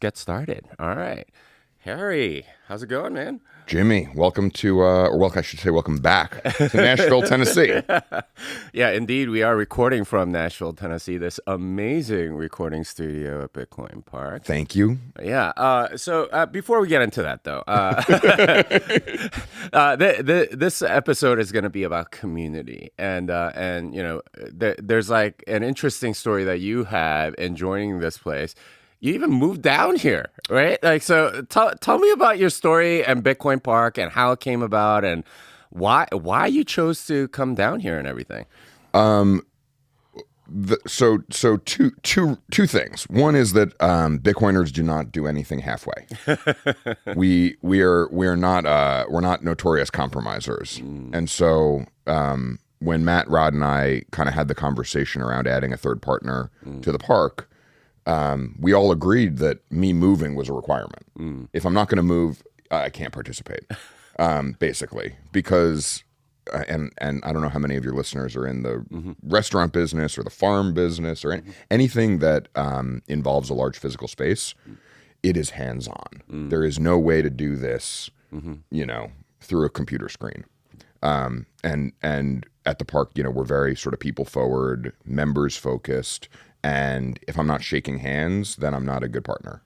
get started. All right. Harry, how's it going, man? Jimmy, welcome to, I should say welcome back to Nashville, Tennessee. Yeah, indeed. We are recording from Nashville, Tennessee, this amazing recording studio at Bitcoin Park. Thank you. Yeah. So before we get into that, though, this episode is going to be about community, and there's like an interesting story that you had in joining this place. You even moved down here, right? Like, so tell me about your story and Bitcoin Park and how it came about and why you chose to come down here and everything. So two things. One is that Bitcoiners do not do anything halfway. we're not notorious compromisers, and so when Matt, Rod, and I kind of had the conversation around adding a third partner to the park. We all agreed that me moving was a requirement. If I'm not going to move, I can't participate, basically, because, and I don't know how many of your listeners are in the restaurant business or the farm business or anything that involves a large physical space. It is hands-on. There is no way to do this, through a computer screen. And at the park, we're very sort of people-forward, members-focused. And if I'm not shaking hands, then I'm not a good partner.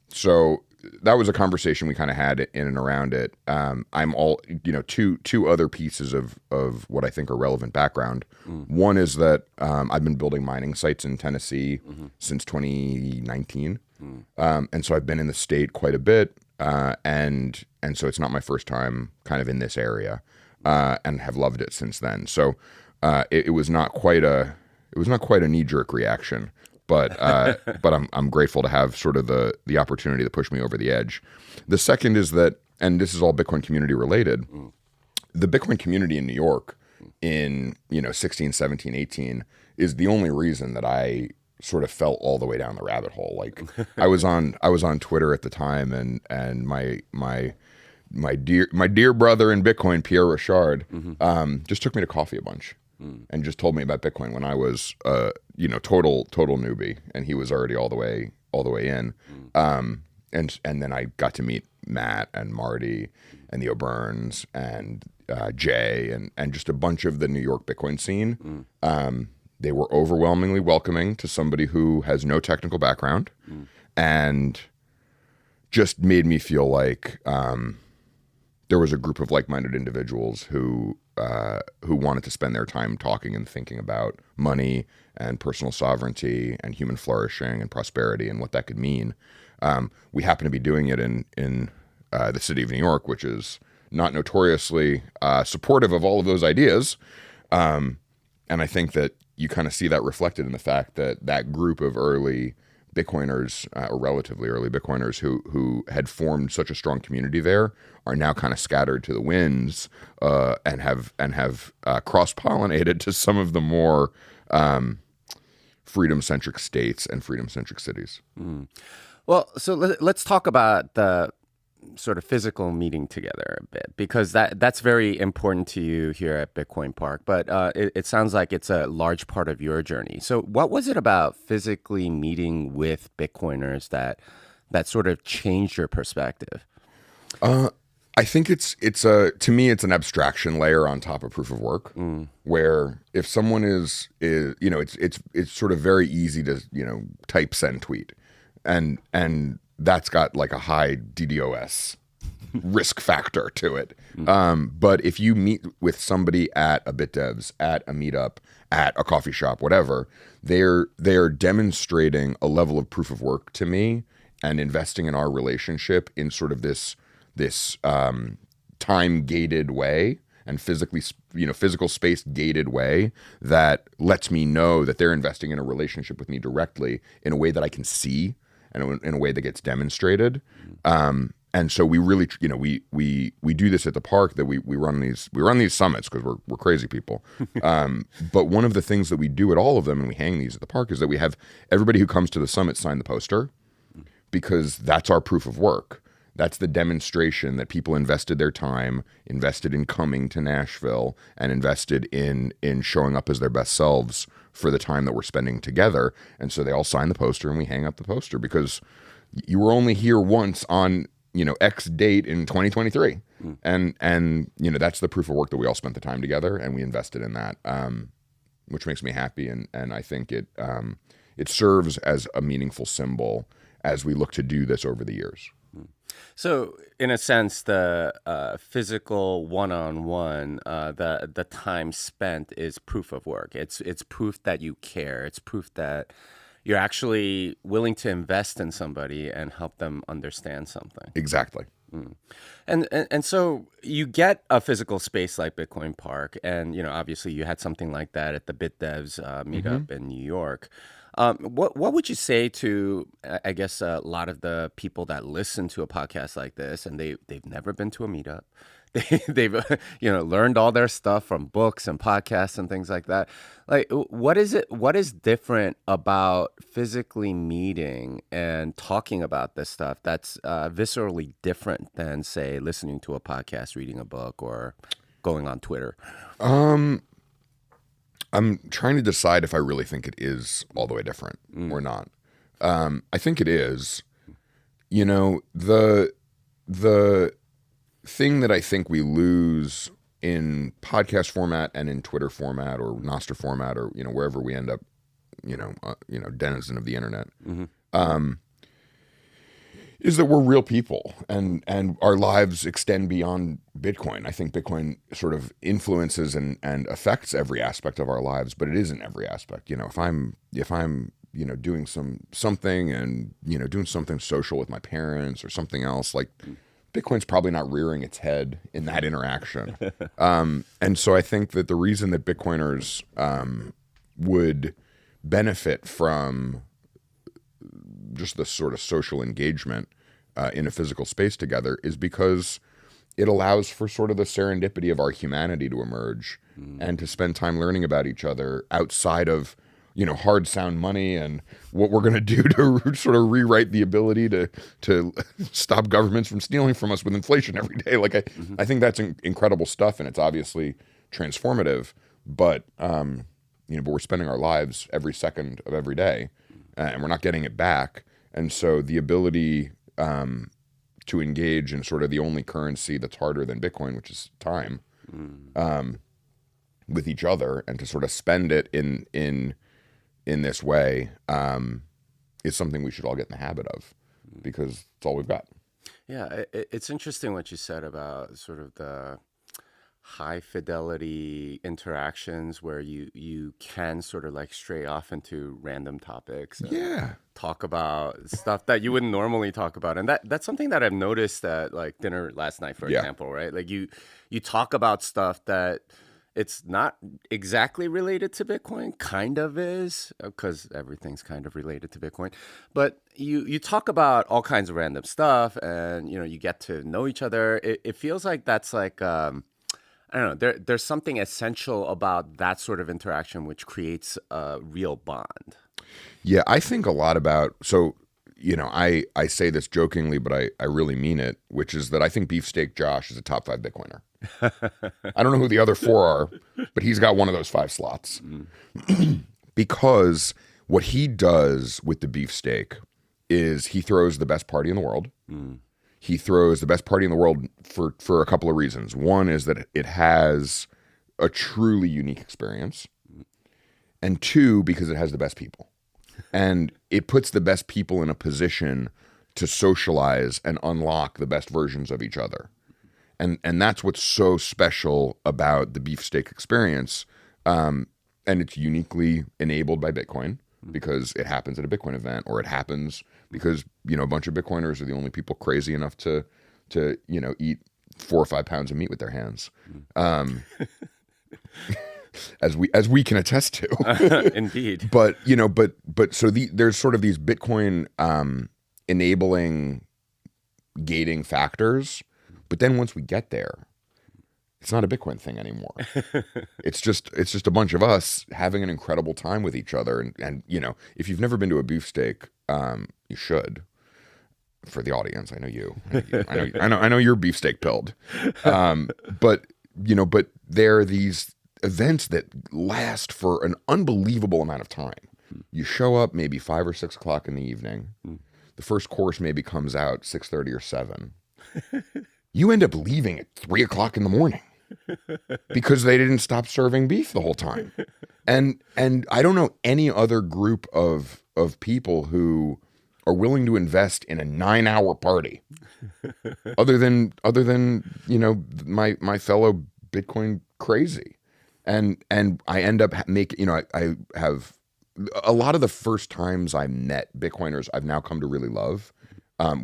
So that was a conversation we kind of had in and around it. I'm all, two other pieces of what I think are relevant background. One is that I've been building mining sites in Tennessee since 2019. And so I've been in the state quite a bit. And so it's not my first time kind of in this area, and have loved it since then. So it was not quite a knee-jerk reaction, but I'm grateful to have sort of the opportunity to push me over the edge. The second is that, and this is all Bitcoin community related, the Bitcoin community in New York in 16, 17, 18 is the only reason that I sort of fell all the way down the rabbit hole. Like I was on Twitter at the time, and my dear brother in Bitcoin, Pierre Richard, just took me to coffee a bunch. And just told me about Bitcoin when I was, total newbie, and he was already all the way in. And then I got to meet Matt and Marty and the O'Byrnes and Jay and just a bunch of the New York Bitcoin scene. They were overwhelmingly welcoming to somebody who has no technical background, and just made me feel like there was a group of like-minded individuals who wanted to spend their time talking and thinking about money and personal sovereignty and human flourishing and prosperity and what that could mean. We happen to be doing it in the city of New York, which is not notoriously supportive of all of those ideas. And I think that you kind of see that reflected in the fact that that group of early Bitcoiners, or relatively early Bitcoiners who had formed such a strong community there, are now kind of scattered to the winds, and have cross-pollinated to some of the more freedom-centric states and freedom-centric cities. Well, so let's talk about the sort of physical meeting together a bit, because that's very important to you here at Bitcoin Park. But it sounds like it's a large part of your journey. So what was it about physically meeting with Bitcoiners that sort of changed your perspective? I think to me it's an abstraction layer on top of proof of work, where if someone is it's sort of very easy to type send tweet, and that's got like a high DDoS risk factor to it. But if you meet with somebody at a BitDevs, at a meetup, at a coffee shop, whatever, they're demonstrating a level of proof of work to me and investing in our relationship in sort of this time gated way and physical space gated way that lets me know that they're investing in a relationship with me directly in a way that I can see and in a way that gets demonstrated. And so we really, we do this at the park, that we run these summits because we're crazy people. But one of the things that we do at all of them, and we hang these at the park, is that we have everybody who comes to the summit sign the poster, because that's our proof of work. That's the demonstration that people invested their time, invested in coming to Nashville, and invested in showing up as their best selves for the time that we're spending together. And so they all sign the poster and we hang up the poster because you were only here once on, X date in 2023. And that's the proof of work that we all spent the time together and we invested in that, which makes me happy. And I think it serves as a meaningful symbol as we look to do this over the years. So, in a sense, the physical one-on-one, the time spent is proof of work. It's proof that you care. It's proof that you're actually willing to invest in somebody and help them understand something. Exactly. And so you get a physical space like Bitcoin Park, and obviously you had something like that at the BitDevs meetup in New York. What would you say to, I guess, a lot of the people that listen to a podcast like this and they've never been to a meetup? They've learned all their stuff from books and podcasts and things like that. Like, what is different about physically meeting and talking about this stuff that's viscerally different than, say, listening to a podcast, reading a book, or going on Twitter? I'm trying to decide if I really think it is all the way different or not. I think it is. The thing that I think we lose in podcast format and in Twitter format or Nostr format or wherever we end up, denizen of the internet, is that we're real people and our lives extend beyond Bitcoin. I think Bitcoin sort of influences and affects every aspect of our lives, but it isn't every aspect. If I'm doing something and doing something social with my parents or something else, like Bitcoin's probably not rearing its head in that interaction. And so I think that the reason that Bitcoiners would benefit from just the sort of social engagement in a physical space together is because it allows for sort of the serendipity of our humanity to emerge and to spend time learning about each other outside of hard sound money and what we're going to do to sort of rewrite the ability to stop governments from stealing from us with inflation every day. Like I think that's incredible stuff, and it's obviously transformative. But but we're spending our lives every second of every day, and we're not getting it back. And so the ability to engage in sort of the only currency that's harder than Bitcoin, which is time, with each other, and to sort of spend it in this way is something we should all get in the habit of because it's all we've got. Yeah, it's interesting what you said about sort of the high fidelity interactions where you can sort of like stray off into random topics and talk about stuff that you wouldn't normally talk about. And that's something that I've noticed at like dinner last night, for example, right? Like you talk about stuff that it's not exactly related to Bitcoin, kind of is, because everything's kind of related to Bitcoin. But you talk about all kinds of random stuff and, you get to know each other. It feels like that's like, I don't know, there's something essential about that sort of interaction which creates a real bond. Yeah, I think a lot about, so, I say this jokingly, but I really mean it, which is that I think Beefsteak Josh is a top 5 Bitcoiner. I don't know who the other 4 are, but he's got one of those 5 slots. Because what he does with the beefsteak is he throws the best party in the world. He throws the best party in the world for a couple of reasons. One is that it has a truly unique experience. And 2, because it has the best people. And it puts the best people in a position to socialize and unlock the best versions of each other. And that's what's so special about the beefsteak experience. And it's uniquely enabled by Bitcoin because it happens at a Bitcoin event, or it happens because, a bunch of Bitcoiners are the only people crazy enough to eat 4 or 5 pounds of meat with their hands. As we can attest to. Indeed. But so there's sort of these Bitcoin enabling gating factors. But then once we get there, it's not a Bitcoin thing anymore. It's just a bunch of us having an incredible time with each other. And if you've never been to a beefsteak, you should. for the audience, I know you. I know you're beefsteak pilled. But but there are these events that last for an unbelievable amount of time. You show up maybe 5 or 6 o'clock in the evening. The first course maybe comes out 6:30 or 7. You end up leaving at 3 o'clock in the morning because they didn't stop serving beef the whole time. And I don't know any other group of people who are willing to invest in a 9-hour party other than my fellow Bitcoin crazy. And I end up making, I have a lot of the first times I met Bitcoiners I've now come to really love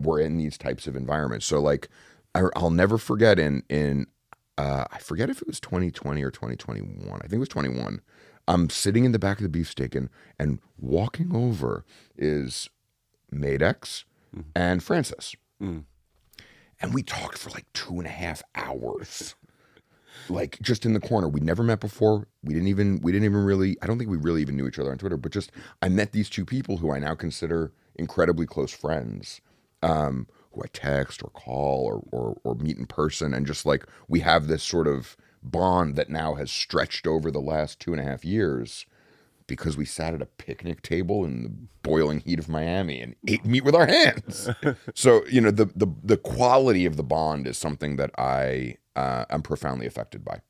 were in these types of environments. So like I'll never forget in I forget if it was 2020 or 2021. I think it was 21. I'm sitting in the back of the beefsteak and walking over is Madex and Francis. And we talked for like 2.5 hours. Like just in the corner. We'd never met before. We didn't even really, I don't think we really even knew each other on Twitter, but just I met these two people who I now consider incredibly close friends, who I text or call or meet in person. And just like we have this sort of bond that now has stretched over the last 2.5 years because we sat at a picnic table in the boiling heat of Miami and ate meat with our hands. So, the quality of the bond is something that I'm profoundly affected by.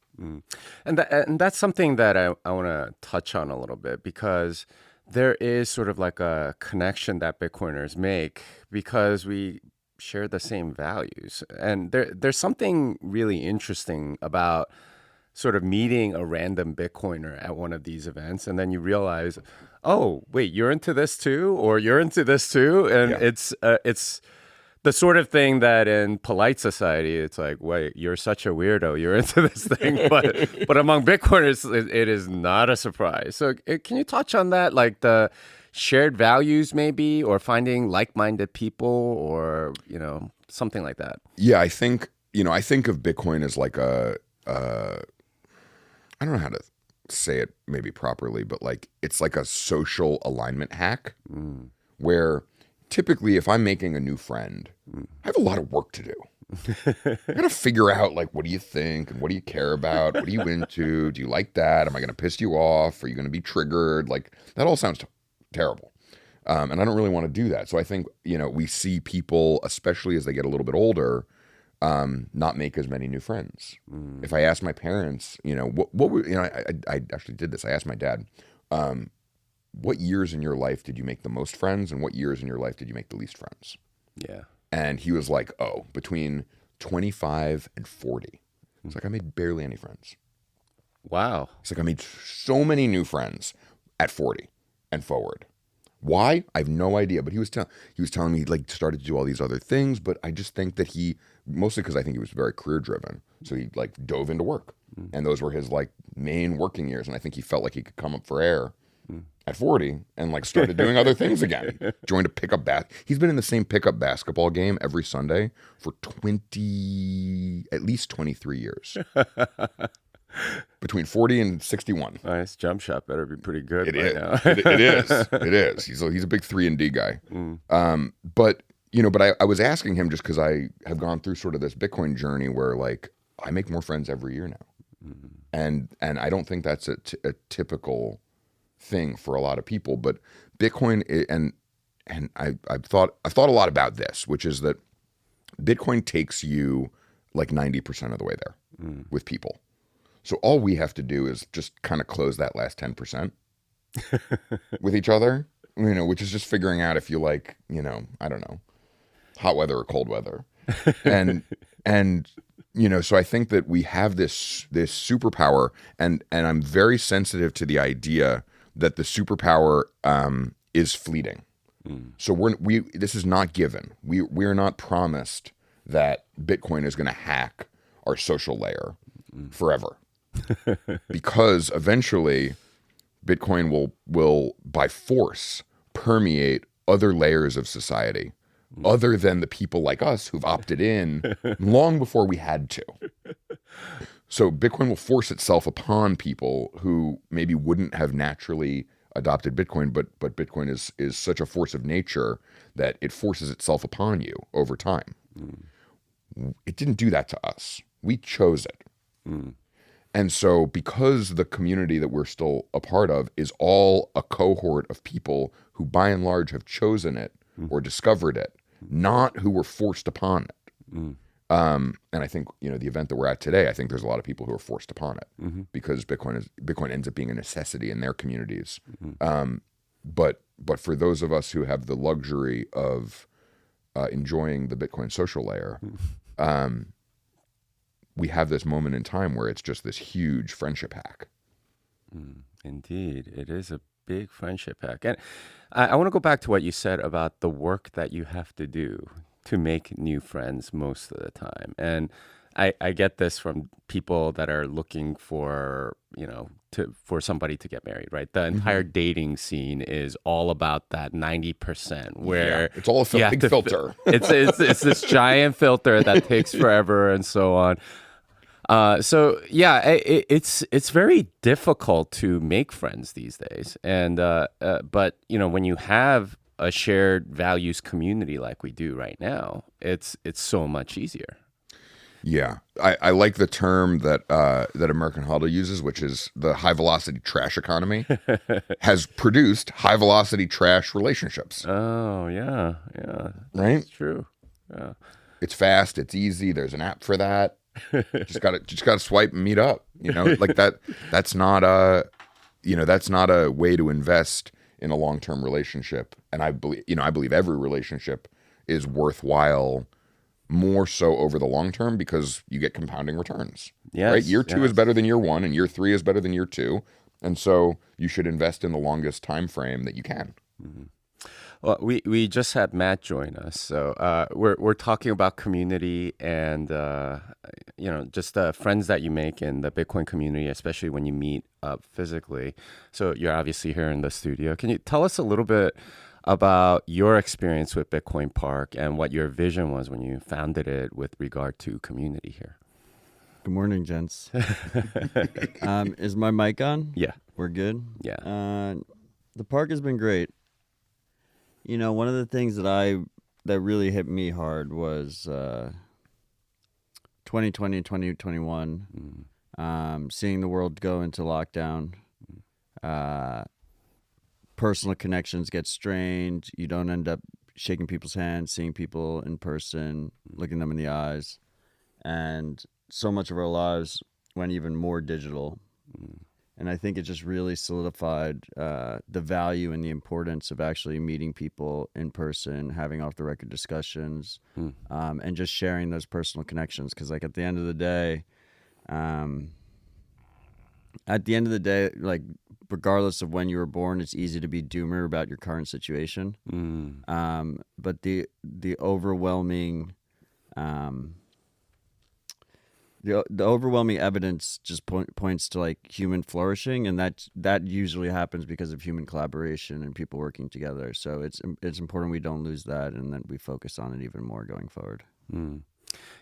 And that's something that I want to touch on a little bit, because there is sort of like a connection that Bitcoiners make because we share the same values. And there's something really interesting about sort of meeting a random Bitcoiner at one of these events, and then you realize, oh, wait, you're into this too, or you're into this too, and it's the sort of thing that in polite society, it's like, wait, you're such a weirdo, you're into this thing, but among Bitcoiners, it is not a surprise. So can you touch on that, like the shared values maybe, or finding like-minded people, or something like that? Yeah, I think of Bitcoin as like I don't know how to say it maybe properly, but like it's like a social alignment hack where typically if I'm making a new friend, I have a lot of work to do. I gotta figure out like, what do you think and what do you care about? What are you into? Do you like that? Am I gonna piss you off? Are you gonna be triggered? Like that all sounds terrible. And I don't really want to do that. So I think, we see people, especially as they get a little bit older, not make as many new friends. If I ask my parents, what were, I actually did this. I asked my dad, what years in your life did you make the most friends, and what years in your life did you make the least friends? Yeah. And he was like, between 25 and 40. It's like, I made barely any friends. Wow. It's like, I made so many new friends at 40 and forward. Why? I have no idea. But he was telling me he like started to do all these other things. But I just think that he, mostly because I think he was very career driven. So he like dove into work, and those were his like main working years. And I think he felt like he could come up for air at 40 and like started doing other things again. Joined a pickup He's been in the same pickup basketball game every Sunday for at least 23 years. Between 40 and 61. Nice jump shot. Better be pretty good. It right is. Now. It is. It is. He's a big 3-and-D guy. But I was asking him just because I have gone through sort of this Bitcoin journey where like I make more friends every year now, and I don't think that's a typical thing for a lot of people. But Bitcoin and I've thought a lot about this, which is that Bitcoin takes you like 90% of the way there with people. So all we have to do is just kind of close that last 10% with each other, which is just figuring out if you like, I don't know, hot weather or cold weather. And so I think that we have this superpower, and I'm very sensitive to the idea that the superpower is fleeting. So this is not given. We're not promised that Bitcoin is going to hack our social layer forever. Because eventually Bitcoin will by force permeate other layers of society other than the people like us who've opted in long before we had to. So Bitcoin will force itself upon people who maybe wouldn't have naturally adopted Bitcoin, but Bitcoin is such a force of nature that it forces itself upon you over time. It didn't do that to us. We chose it. And so because the community that we're still a part of is all a cohort of people who by and large have chosen it or discovered it, not who were forced upon it. And I think, the event that we're at today, I think there's a lot of people who are forced upon it because Bitcoin ends up being a necessity in their communities. But for those of us who have the luxury of enjoying the Bitcoin social layer, we have this moment in time where it's just this huge friendship hack. Indeed, it is a big friendship hack. And I want to go back to what you said about the work that you have to do to make new friends most of the time. And I get this from people that are looking for, for somebody to get married, right? The entire dating scene is all about that 90% where it's all a big filter. It's this giant filter that takes forever and so on. It's very difficult to make friends these days. And but when you have a shared values community like we do right now, it's so much easier. Yeah, I like the term that American Huddle uses, which is the high velocity trash economy has produced high velocity trash relationships. Oh yeah, right. That's true. Yeah, it's fast, it's easy. There's an app for that. just gotta swipe and meet up. Like that. That's not a way to invest in a long-term relationship. And I believe every relationship is worthwhile, more so over the long term, because you get compounding returns. Yes, right? Year 2 is better than year 1, and year 3 is better than year 2. And so you should invest in the longest time frame that you can. Well, we just had Matt join us, so we're talking about community and just the friends that you make in the Bitcoin community, especially when you meet up physically. So you're obviously here in the studio. Can you tell us a little bit about your experience with Bitcoin Park and what your vision was when you founded it with regard to community here? Good morning, gents. Is my mic on? Yeah. We're good? Yeah. The park has been great. One of the things that really hit me hard was 2020, 2021, seeing the world go into lockdown. Personal connections get strained. You don't end up shaking people's hands, seeing people in person, looking them in the eyes. And so much of our lives went even more digital. And I think it just really solidified the value and the importance of actually meeting people in person, having off-the-record discussions, and just sharing those personal connections. Because, at the end of the day, like, regardless of when you were born, it's easy to be doomer about your current situation. But the overwhelming the overwhelming evidence just points to like human flourishing, and that usually happens because of human collaboration and people working together. So it's important we don't lose that, and that we focus on it even more going forward.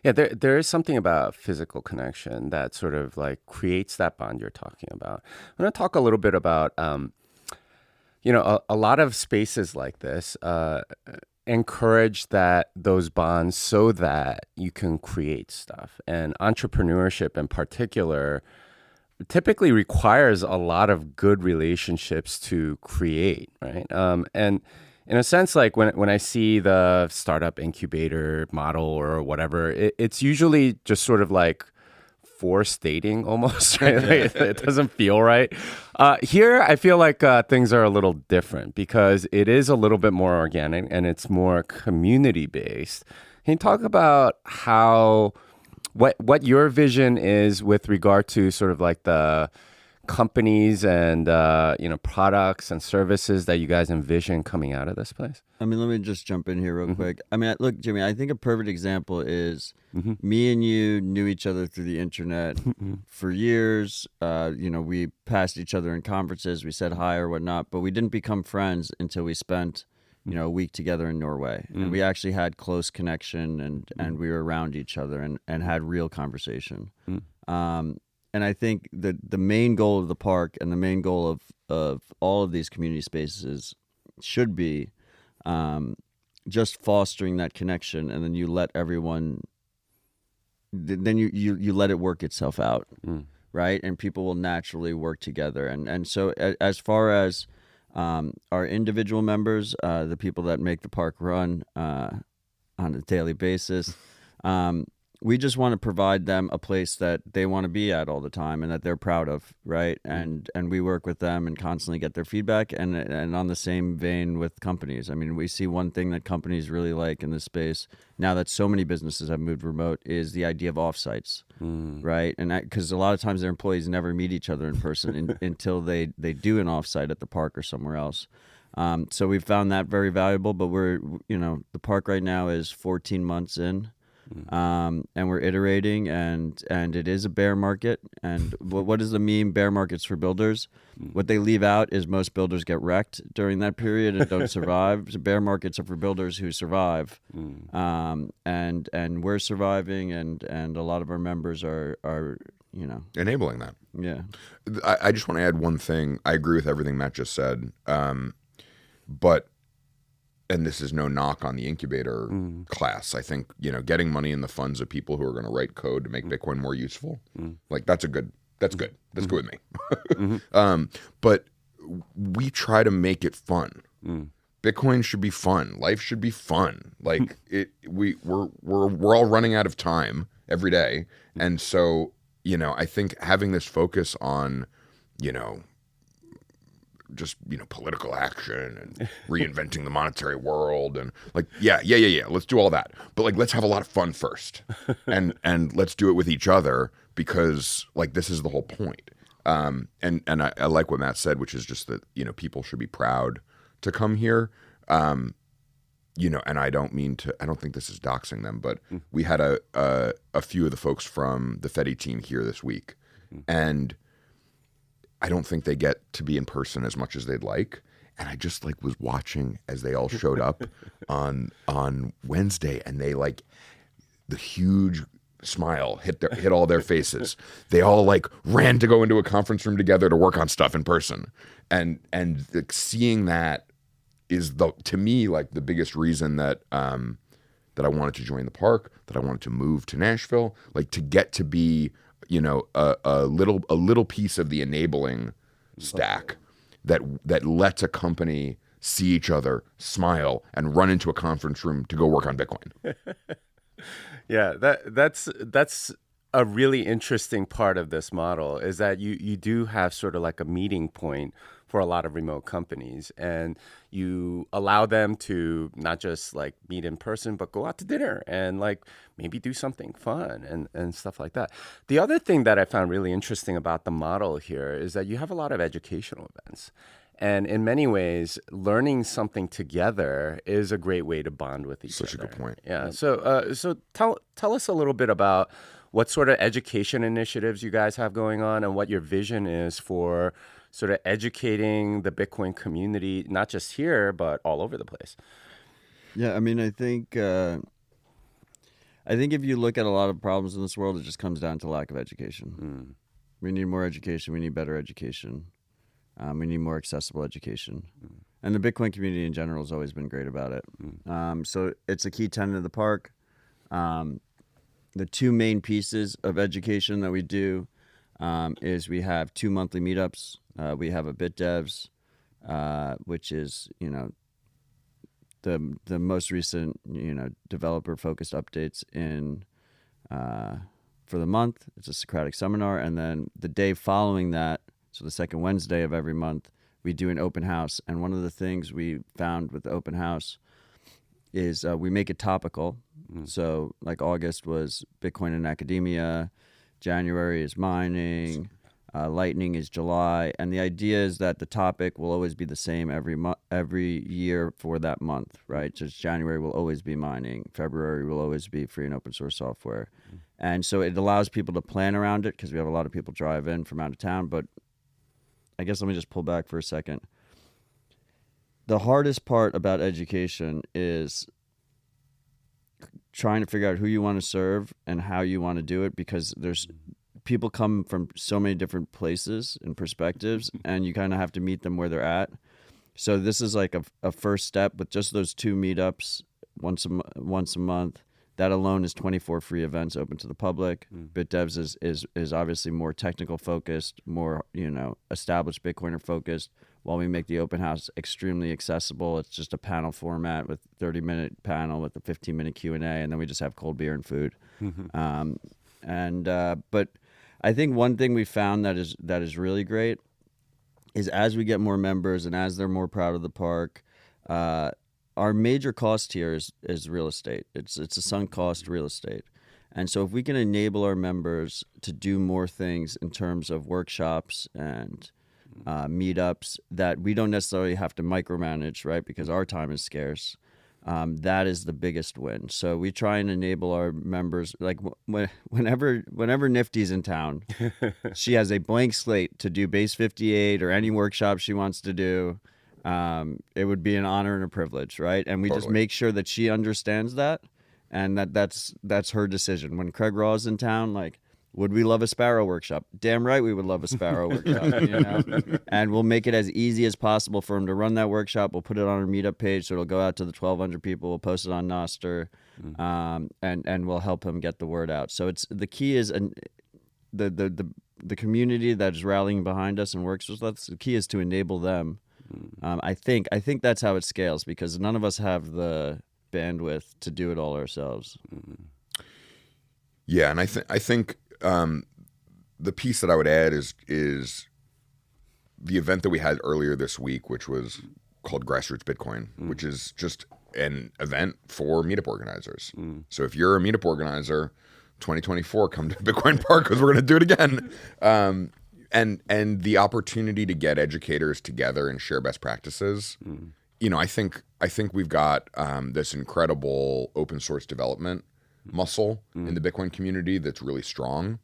Yeah, there is something about physical connection that sort of like creates that bond you're talking about. I'm going to talk a little bit about, a lot of spaces like this encourage those bonds so that you can create stuff. And entrepreneurship in particular typically requires a lot of good relationships to create, right? And in a sense, like when I see the startup incubator model or whatever, it's usually just sort of like forced dating almost, right? Like, it doesn't feel right. Here, I feel like things are a little different because it is a little bit more organic and it's more community based. Can you talk about what your vision is with regard to sort of like the companies and products and services that you guys envision coming out of this place? I mean, let me just jump in here real quick. I mean, look, Jimmy, I think a perfect example is me and you knew each other through the internet for years. We passed each other in conferences, we said hi or whatnot, but we didn't become friends until we spent a week together in Norway. And we actually had close connection and we were around each other and had real conversation. I think that the main goal of the park and the main goal of all of these community spaces should be just fostering that connection, and then you let everyone, then you let it work itself out, right? And people will naturally work together. And so as far as our individual members, the people that make the park run on a daily basis, we just want to provide them a place that they want to be at all the time and that they're proud of, right? And we work with them and constantly get their feedback. And on the same vein with companies, I mean, we see one thing that companies really like in this space now that so many businesses have moved remote is the idea of offsites, right? And because a lot of times their employees never meet each other in person until they do an offsite at the park or somewhere else. So we've found that very valuable. But the park right now is 14 months in. And we're iterating, and it is a bear market. And what is the meme? Bear markets for builders. What they leave out is most builders get wrecked during that period and don't survive. So bear markets are for builders who survive, and we're surviving, and a lot of our members are enabling that. Yeah. I just want to add one thing. I agree with everything Matt just said, but. And this is no knock on the incubator class. I think, getting money in the funds of people who are going to write code to make Bitcoin more useful, like that's good. That's good with me. But we try to make it fun. Bitcoin should be fun. Life should be fun. Like we're all running out of time every day. And so, I think having this focus on, just political action and reinventing the monetary world and yeah, let's do all that, but let's have a lot of fun first, and let's do it with each other, because this is the whole point. And I like what Matt said, which is just that people should be proud to come here. And I don't think this is doxing them, but we had a few of the folks from the Fedi team here this week, and I don't think they get to be in person as much as they'd like. And I just was watching as they all showed up on Wednesday, and they the huge smile hit all their faces. They all ran to go into a conference room together to work on stuff in person. And seeing that is to me the biggest reason that that I wanted to join the park, that I wanted to move to Nashville, to get to be a little piece of the enabling stack that lets a company see each other, smile, and run into a conference room to go work on Bitcoin. Yeah, that's a really interesting part of this model, is that you do have sort of a meeting point for a lot of remote companies, and you allow them to not just meet in person, but go out to dinner and maybe do something fun and stuff like that. The other thing that I found really interesting about the model here is that you have a lot of educational events. And in many ways, learning something together is a great way to bond with each other. Such a good point. Yeah. So tell us a little bit about what sort of education initiatives you guys have going on, and what your vision is for sort of educating the Bitcoin community, not just here, but all over the place. Yeah, I mean, I think if you look at a lot of problems in this world, it just comes down to lack of education. We need more education. We need better education. We need more accessible education. And the Bitcoin community in general has always been great about it. So it's a key tenet of the park. The two main pieces of education that we do is we have 2 monthly meetups. We have a BitDevs, which is, the most recent, developer focused updates for the month. It's a Socratic seminar. And then the day following that, so the second Wednesday of every month, we do an open house. And one of the things we found with the open house is we make it topical. So August was Bitcoin in academia, January is mining, Lightning is July, and the idea is that the topic will always be the same every year for that month, right? Just January will always be mining, February will always be free and open source software, and so it allows people to plan around it, because we have a lot of people drive in from out of town. But I guess let me just pull back for a second. The hardest part about education is trying to figure out who you want to serve and how you want to do it, because people come from so many different places and perspectives, and you kind of have to meet them where they're at. So this is like a first step with just those 2 meetups once a month. That alone is 24 free events open to the public. BitDevs is obviously more technical focused, more established Bitcoiner focused. While we make the open house extremely accessible, it's just a panel format with 30-minute panel with a 15-minute Q&A, and then we just have cold beer and food. But I think one thing we found that is really great is as we get more members and as they're more proud of the park, our major cost here is real estate. It's a sunk cost real estate. And so if we can enable our members to do more things in terms of workshops and meetups that we don't necessarily have to micromanage, right? Because our time is scarce. That is the biggest win. So we try and enable our members, like whenever Nifty's in town, she has a blank slate to do Base 58 or any workshop she wants to do. It would be an honor and a privilege, right? And we just make sure that she understands that, and that's her decision. When Craig Raw's in town, like, would we love a Sparrow workshop? Damn right we would love a Sparrow workshop, And we'll make it as easy as possible for him to run that workshop. We'll put it on our meetup page, so it'll go out to the 1,200 people. We'll post it on Nostr, and we'll help him get the word out. So the key is the community that is rallying behind us and works with us. The key is to enable them. I think that's how it scales, because none of us have the bandwidth to do it all ourselves. Yeah, and I think the piece that I would add is the event that we had earlier this week, which was called Grassroots Bitcoin, which is just an event for meetup organizers. So if you're a meetup organizer, 2024, come to Bitcoin Park because we're going to do it again. And the opportunity to get educators together and share best practices. I think we've got this incredible open source development muscle in the Bitcoin community that's really strong.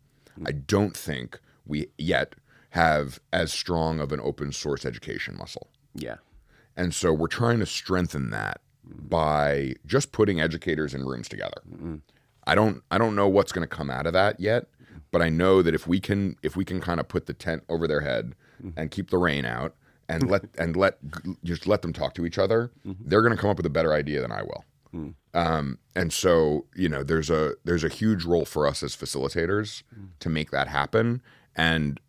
I don't think we yet have as strong of an open source education muscle. Yeah. And so we're trying to strengthen that by just putting educators in rooms together. I don't know what's going to come out of that yet. But I know that if we can kind of put the tent over their head and keep the rain out and let them talk to each other, they're going to come up with a better idea than I will. And so there's a huge role for us as facilitators to make that happen, and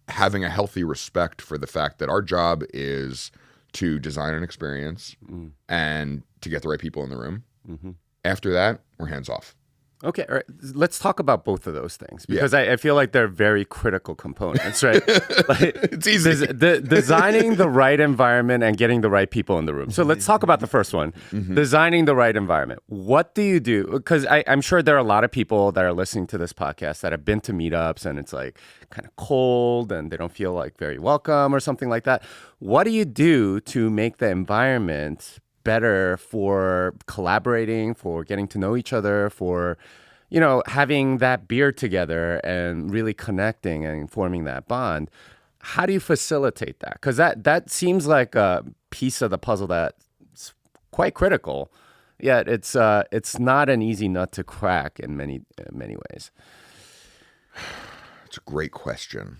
having a healthy respect for the fact that our job is to design an experience and to get the right people in the room. After that, we're hands off. Okay, all right. Let's talk about both of those things, because I feel like they're very critical components, right? Like, it's easy. Designing the right environment and getting the right people in the room. So let's talk about the first one, designing the right environment. What do you do? Because I'm sure there are a lot of people that are listening to this podcast that have been to meetups and it's like kind of cold and they don't feel like very welcome or something like that. What do you do to make the environment better for collaborating, for getting to know each other, for having that beer together and really connecting and forming that bond? How do you facilitate that? Because that seems like a piece of the puzzle that's quite critical, yet it's not an easy nut to crack in many ways. It's a great question,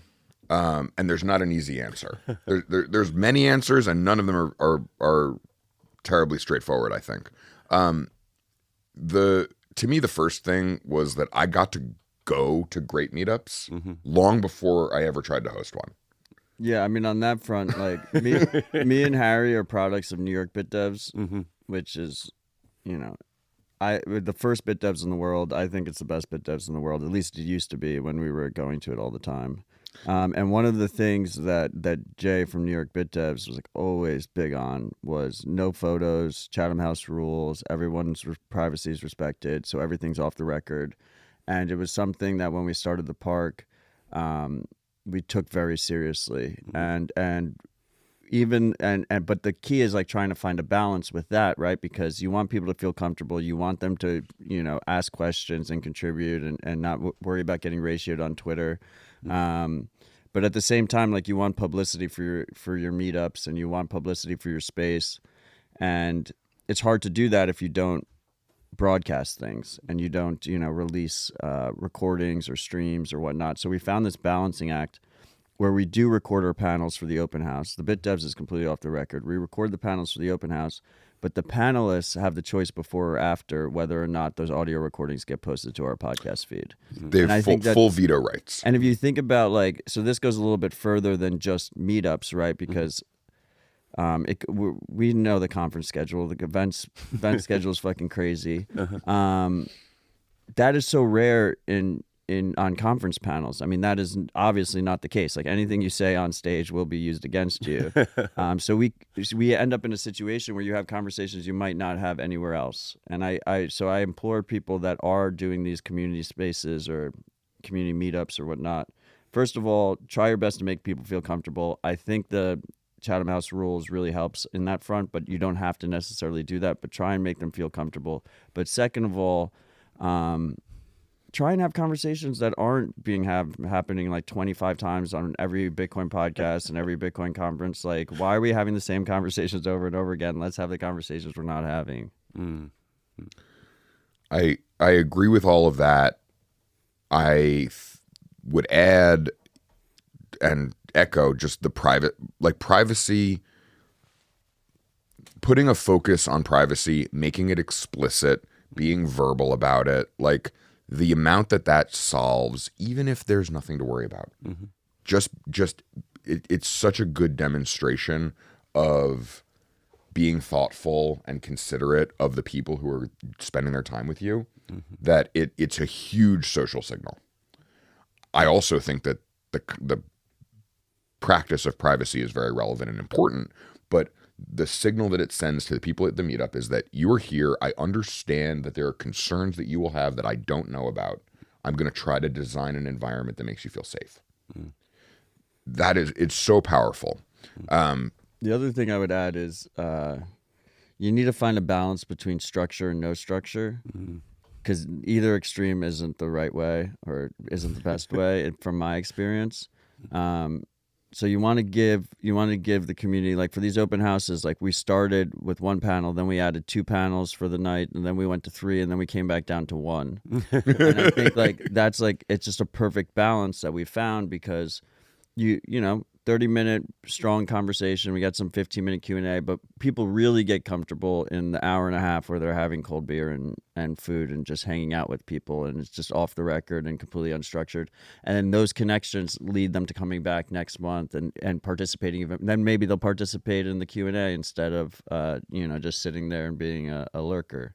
and there's not an easy answer. There's many answers, and none of them are terribly straightforward, I think. To me, the first thing was that I got to go to great meetups long before I ever tried to host one. Yeah, I mean, on that front, like me and Harry are products of New York BitDevs, which is, the first BitDevs in the world. I think it's the best BitDevs in the world. At least it used to be when we were going to it all the time. And one of the things that Jay from New York BitDevs was like always big on was no photos, Chatham House rules, everyone's privacy is respected, so everything's off the record. And it was something that when we started the park, we took very seriously. But the key is like trying to find a balance with that, right? Because you want people to feel comfortable, you want them to ask questions and contribute and not worry about getting ratioed on Twitter. But at the same time, like, you want publicity for your meetups and you want publicity for your space, and it's hard to do that if you don't broadcast things and you don't, release recordings or streams or whatnot. So we found this balancing act where we do record our panels for the open house. The Bit Devs is completely off the record. We record the panels for the open house, but the panelists have the choice before or after whether or not those audio recordings get posted to our podcast feed. They have full veto rights. And if you think about so this goes a little bit further than just meetups, right? Because we know the conference schedule, the event schedule is fucking crazy. That is so rare on conference panels. I mean, that is obviously not the case. Like anything you say on stage will be used against you. So we end up in a situation where you have conversations you might not have anywhere else. And I implore people that are doing these community spaces or community meetups or whatnot. First of all, try your best to make people feel comfortable. I think the Chatham House rules really helps in that front, but you don't have to necessarily do that, but try and make them feel comfortable. But second of all, try and have conversations that aren't happening like 25 times on every Bitcoin podcast and every Bitcoin conference. Like, why are we having the same conversations over and over again? Let's have the conversations we're not having. I agree with all of that. I would add and echo just the privacy, putting a focus on privacy, making it explicit, being verbal about it, like the amount that solves, even if there's nothing to worry about. It's such a good demonstration of being thoughtful and considerate of the people who are spending their time with you, that it's a huge social signal. I also think that the practice of privacy is very relevant and important, but the signal that it sends to the people at the meetup is that you are here. I understand that there are concerns that you will have that I don't know about. I'm going to try to design an environment that makes you feel safe. It's so powerful. The other thing I would add is you need to find a balance between structure and no structure, because either extreme isn't the right way or isn't the best way from my experience. So you want to give the community, like for these open houses, like we started with one panel, then we added 2 panels for the night, and then we went to 3, and then we came back down to 1. And I think it's just a perfect balance that we found, because you know 30-minute strong conversation. We got some 15-minute Q&A, but people really get comfortable in the hour and a half where they're having cold beer and food and just hanging out with people, and it's just off the record and completely unstructured. And then those connections lead them to coming back next month and participating. Even then, maybe they'll participate in the Q&A instead of just sitting there and being a lurker.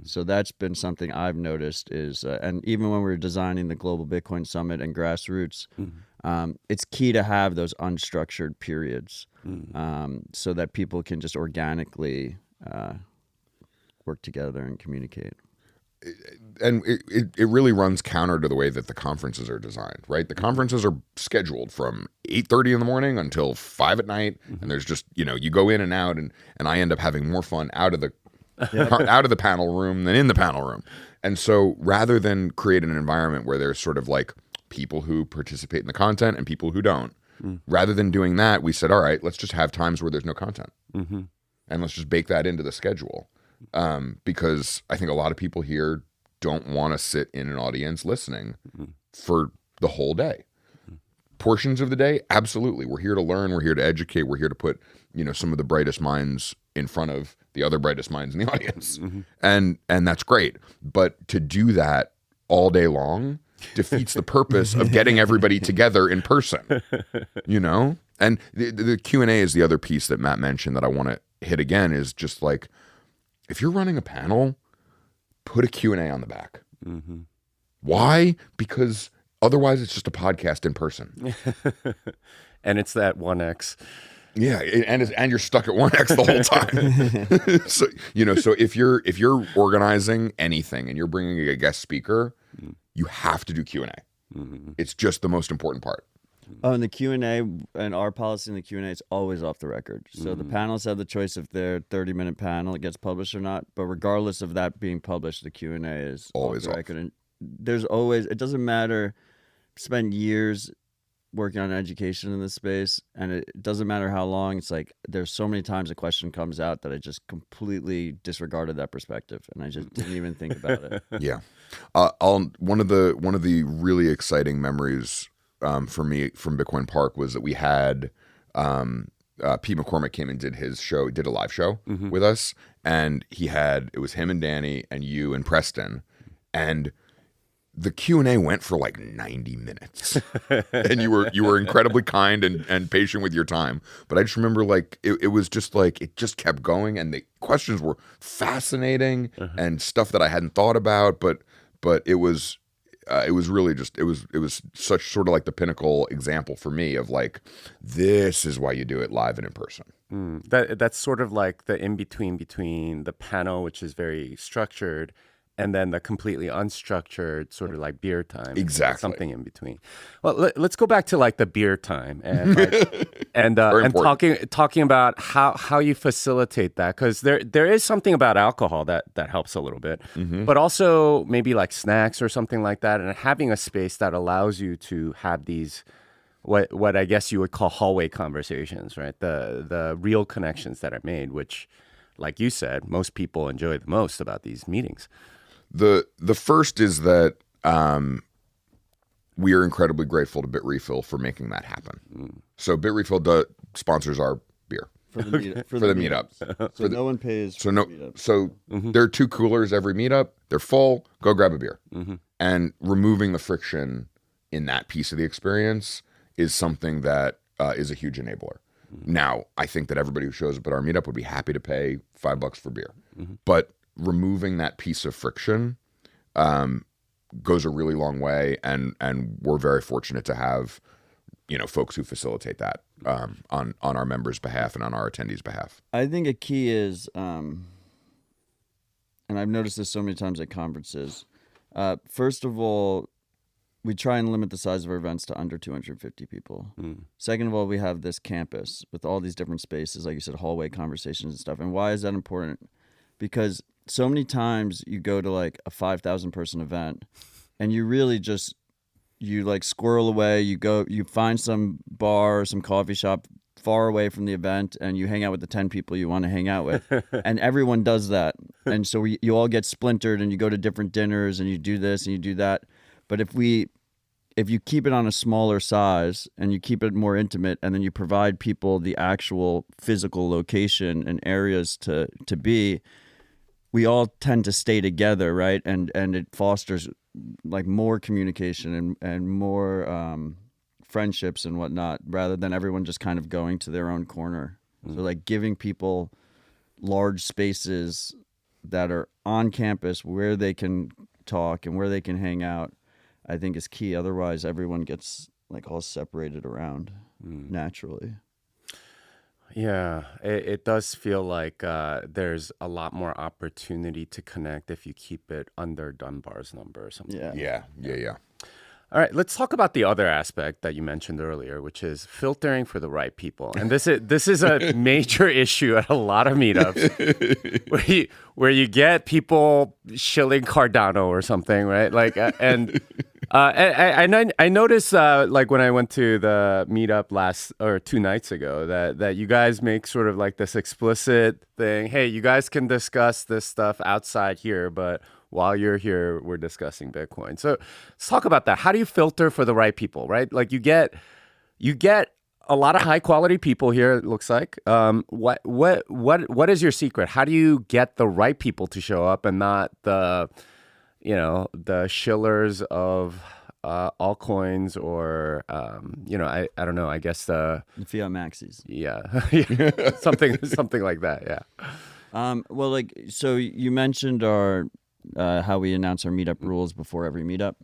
So that's been something I've noticed is, and even when we were designing the Global Bitcoin Summit and Grassroots, it's key to have those unstructured periods so that people can just organically work together and communicate. And it really runs counter to the way that the conferences are designed, right? The conferences are scheduled from 8:30 in the morning until 5 at night, and there's just, you go in and out, and I end up having more fun out of the panel room than in the panel room. And so rather than create an environment where there's sort of like people who participate in the content and people who don't, rather than doing that, we said, all right, let's just have times where there's no content. And let's just bake that into the schedule. Because I think a lot of people here don't want to sit in an audience listening for the whole day. Portions of the day, absolutely. We're here to learn. We're here to educate. We're here to put, some of the brightest minds in front of the other brightest minds in the audience. And that's great. But to do that all day long defeats the purpose of getting everybody together in person, And the Q&A is the other piece that Matt mentioned that I want to hit again, is just like, if you're running a panel, put a Q&A on the back. Why? Because otherwise it's just a podcast in person. And it's that 1x. Yeah, and you're stuck at 1x the whole time. So if you're organizing anything and you're bringing a guest speaker, you have to do Q&A. It's just the most important part. Oh, and the Q&A, and our policy in the Q&A is always off the record. So the panels have the choice if their 30-minute panel it gets published or not. But regardless of that being published, the Q&A is always off the record. And there's always, it doesn't matter, spend years working on education in this space, and it doesn't matter how long. It's like there's so many times a question comes out that I just completely disregarded that perspective, and I just didn't even think about it. Yeah. One of the really exciting memories for me from Bitcoin Park was that we had Pete McCormick came and did a live show with us, and it was him and Danny and you and Preston, and the Q&A went for like 90 minutes. And you were incredibly kind and patient with your time. But I just remember like it was just like it just kept going, and the questions were fascinating and stuff that I hadn't thought about, but it was really just it was such sort of like the pinnacle example for me of like, this is why you do it live and in person. That's sort of like the in between the panel, which is very structured, and then the completely unstructured sort of like beer time. Exactly. Something in between. Well, let's go back to like the beer time and and talking about how you facilitate that, because there is something about alcohol that helps a little bit, but also maybe like snacks or something like that, and having a space that allows you to have these what I guess you would call hallway conversations, right? The real connections that are made, which, like you said, most people enjoy the most about these meetings. The first is that we are incredibly grateful to BitRefill for making that happen. So BitRefill sponsors our beer For the meetups. So no one pays for the meetups. So there are 2 coolers every meetup. They're full. Go grab a beer. And removing the friction in that piece of the experience is something that is a huge enabler. Now, I think that everybody who shows up at our meetup would be happy to pay $5 for beer. But removing that piece of friction goes a really long way, and we're very fortunate to have folks who facilitate that on our members' behalf and on our attendees' behalf. I think a key is, and I've noticed this so many times at conferences. First of all, we try and limit the size of our events to under 250 people. Second of all, we have this campus with all these different spaces, like you said, hallway conversations and stuff. And why is that important? Because so many times you go to like a 5,000 person event, and you really you like squirrel away. You find some bar or some coffee shop far away from the event, and you hang out with the 10 people you want to hang out with. And everyone does that. And so you all get splintered, and you go to different dinners, and you do this and you do that. But if you keep it on a smaller size and you keep it more intimate, and then you provide people the actual physical location and areas to be, we all tend to stay together, right? And it fosters like more communication and more friendships and whatnot, rather than everyone just kind of going to their own corner. So like giving people large spaces that are on campus where they can talk and where they can hang out, I think is key. Otherwise, everyone gets like all separated around naturally. Yeah, it does feel like there's a lot more opportunity to connect if you keep it under Dunbar's number or something. Yeah. All right, let's talk about the other aspect that you mentioned earlier, which is filtering for the right people. And this is a major issue at a lot of meetups where you get people shilling Cardano or something, right? Like I noticed like when I went to the meetup 2 nights ago that you guys make sort of like this explicit thing. Hey, you guys can discuss this stuff outside here, but while you're here, we're discussing Bitcoin. So let's talk about that. How do you filter for the right people, right? Like you get a lot of high quality people here, it looks like. What is your secret? How do you get the right people to show up and not the shillers of altcoins or I don't know, I guess the fiat maxis. Yeah. something like that. Yeah. Well, like, so you mentioned our how we announce our meetup rules before every meetup,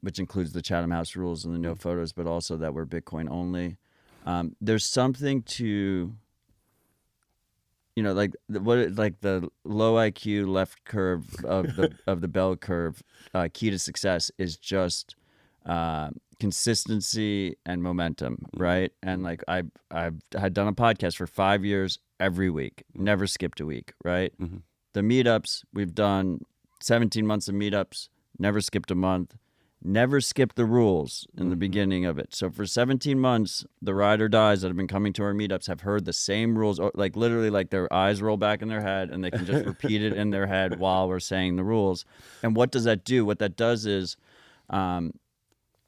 which includes the Chatham House rules and the no photos, but also that we're Bitcoin only. There's something to, like the low IQ left curve of the bell curve. Key to success is just consistency and momentum, right? And like I've had done a podcast for 5 years every week, never skipped a week, right? The meetups, we've done 17 months of meetups, never skipped a month, never skip the rules in the beginning of it. So for 17 months, the ride or dies that have been coming to our meetups have heard the same rules, like literally like their eyes roll back in their head and they can just repeat it in their head while we're saying the rules. And what does that do? What that does is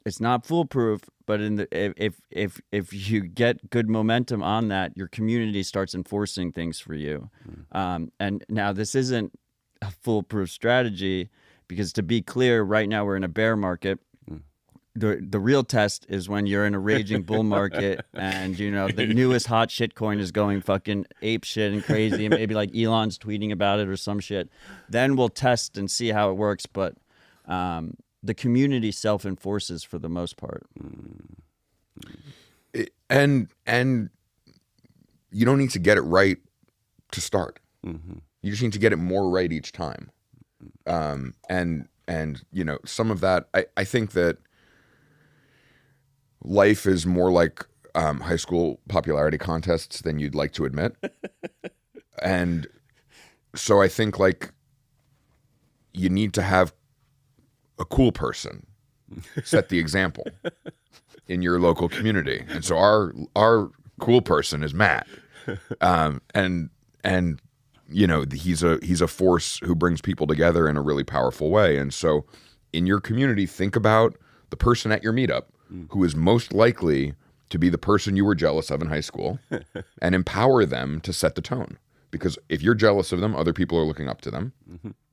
it's not foolproof, but if you get good momentum on that, your community starts enforcing things for you. And now this isn't a foolproof strategy, because to be clear, right now we're in a bear market. The real test is when you're in a raging bull market and the newest hot shit coin is going fucking ape shit and crazy, and maybe like Elon's tweeting about it or some shit. Then we'll test and see how it works. But the community self-enforces for the most part. And you don't need to get it right to start. You just need to get it more right each time. And some of that, I think that life is more like high school popularity contests than you'd like to admit. And so I think like you need to have a cool person set the example in your local community. And so our cool person is Matt. And he's a force who brings people together in a really powerful way. And so in your community, think about the person at your meetup who is most likely to be the person you were jealous of in high school and empower them to set the tone. Because if you're jealous of them, other people are looking up to them.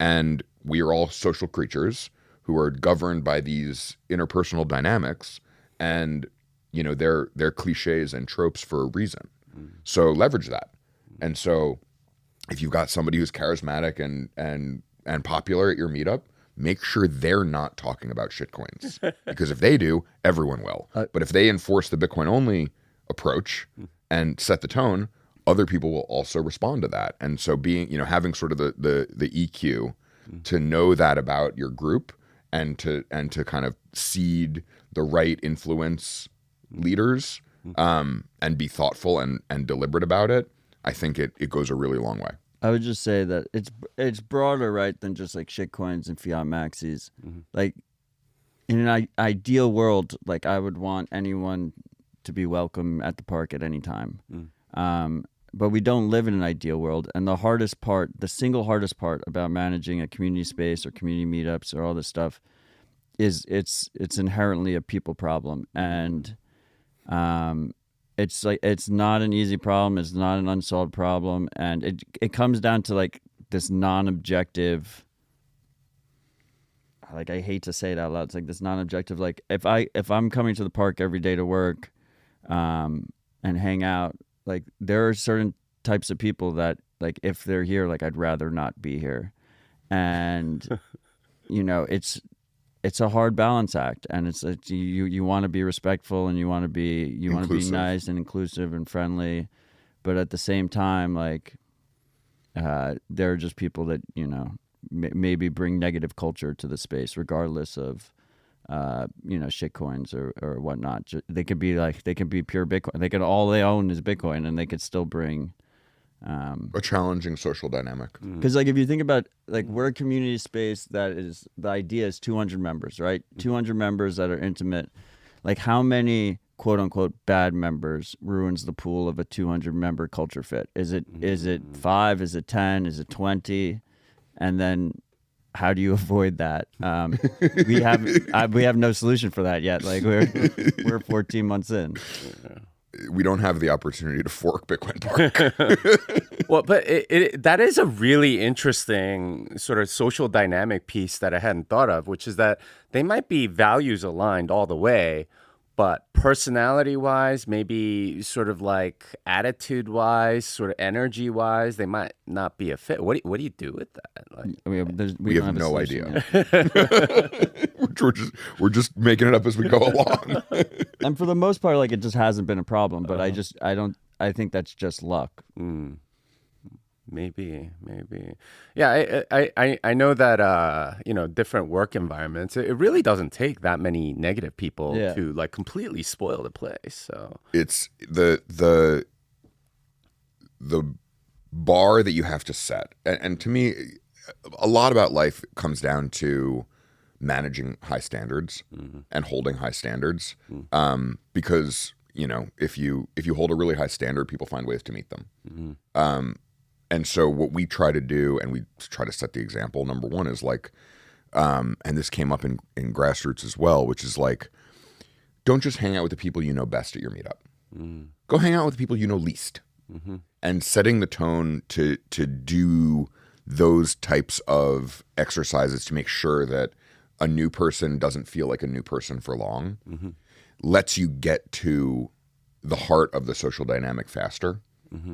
And we are all social creatures who are governed by these interpersonal dynamics, and they're cliches and tropes for a reason. So leverage that. And so if you've got somebody who's charismatic and popular at your meetup, make sure they're not talking about shitcoins, because if they do, everyone will. But if they enforce the Bitcoin only approach and set the tone, other people will also respond to that. And so having sort of the EQ to know that about your group, and to kind of seed the right influence leaders, and be thoughtful and deliberate about it, I think it goes a really long way. I would just say that it's broader, right, than just like shitcoins and fiat maxis. Like in an ideal world, like I would want anyone to be welcome at the park at any time. But we don't live in an ideal world. And the single hardest part about managing a community space or community meetups or all this stuff is it's inherently a people problem. And it's not an easy problem. It's not an unsolved problem. And it comes down to like this non-objective, like I hate to say it out loud, it's like this non-objective, like if I'm coming to the park every day to work and hang out, like there are certain types of people that like if they're here, like I'd rather not be here. And it's a hard balance act, and it's like you want to be respectful and you want to be nice and inclusive and friendly, but at the same time, like there are just people that maybe bring negative culture to the space, regardless of shitcoins or whatnot. They could be pure Bitcoin. All they own is Bitcoin, and they could still bring a challenging social dynamic. Because like if you think about like we're a community space that is, the idea is 200 members, right? 200 members that are intimate. Like how many quote unquote bad members ruins the pool of a 200 member culture fit? Is it 5? Is it 10? Is it 20? And then how do you avoid that? We have no solution for that yet. Like we're 14 months in. We don't have the opportunity to fork Bitcoin Park. Well, but that is a really interesting sort of social dynamic piece that I hadn't thought of, which is that they might be values aligned all the way, but personality-wise, maybe sort of like attitude-wise, sort of energy-wise, they might not be a fit. What do you do with that? Like, we have no idea. we're just making it up as we go along. And for the most part, like it just hasn't been a problem. But I think that's just luck. Maybe. Yeah, I know that different work environments, it really doesn't take that many negative people to like completely spoil the place. So it's the bar that you have to set, and to me, a lot about life comes down to managing high standards and holding high standards, because if you hold a really high standard, people find ways to meet them. And so what we try to do, and we try to set the example, number one is like, and this came up in grassroots as well, which is like, don't just hang out with the people you know best at your meetup. Go hang out with the people you know least. And setting the tone to do those types of exercises to make sure that a new person doesn't feel like a new person for long lets you get to the heart of the social dynamic faster.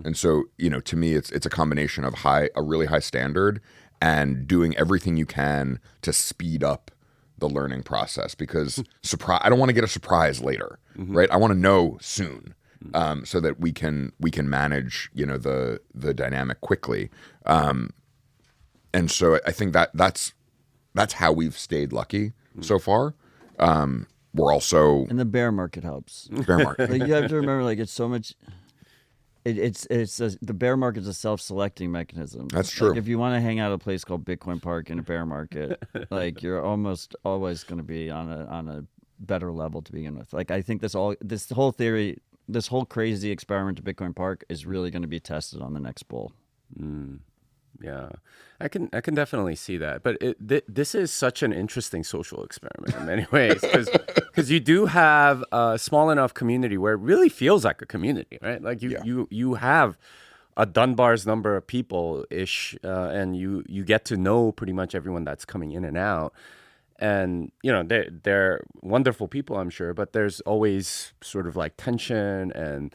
And so, to me, it's a combination of a really high standard and doing everything you can to speed up the learning process, because I don't want to get a surprise later, right? I want to know soon, so that we can manage, the dynamic quickly. And so I think that's how we've stayed lucky so far. We're also, and the bear market helps. Bear market. Like, you have to remember, like, it's so much. The bear market is a self-selecting mechanism. That's true. Like, if you want to hang out at a place called Bitcoin Park in a bear market, like, you're almost always going to be on a better level to begin with. Like, I think this whole crazy experiment to Bitcoin Park is really going to be tested on the next bull. Yeah, I can definitely see that. But this is such an interesting social experiment in many ways, because you do have a small enough community where it really feels like a community, right? Like you have a Dunbar's number of people ish, and you get to know pretty much everyone that's coming in and out. And they're wonderful people, I'm sure, but there's always sort of like tension and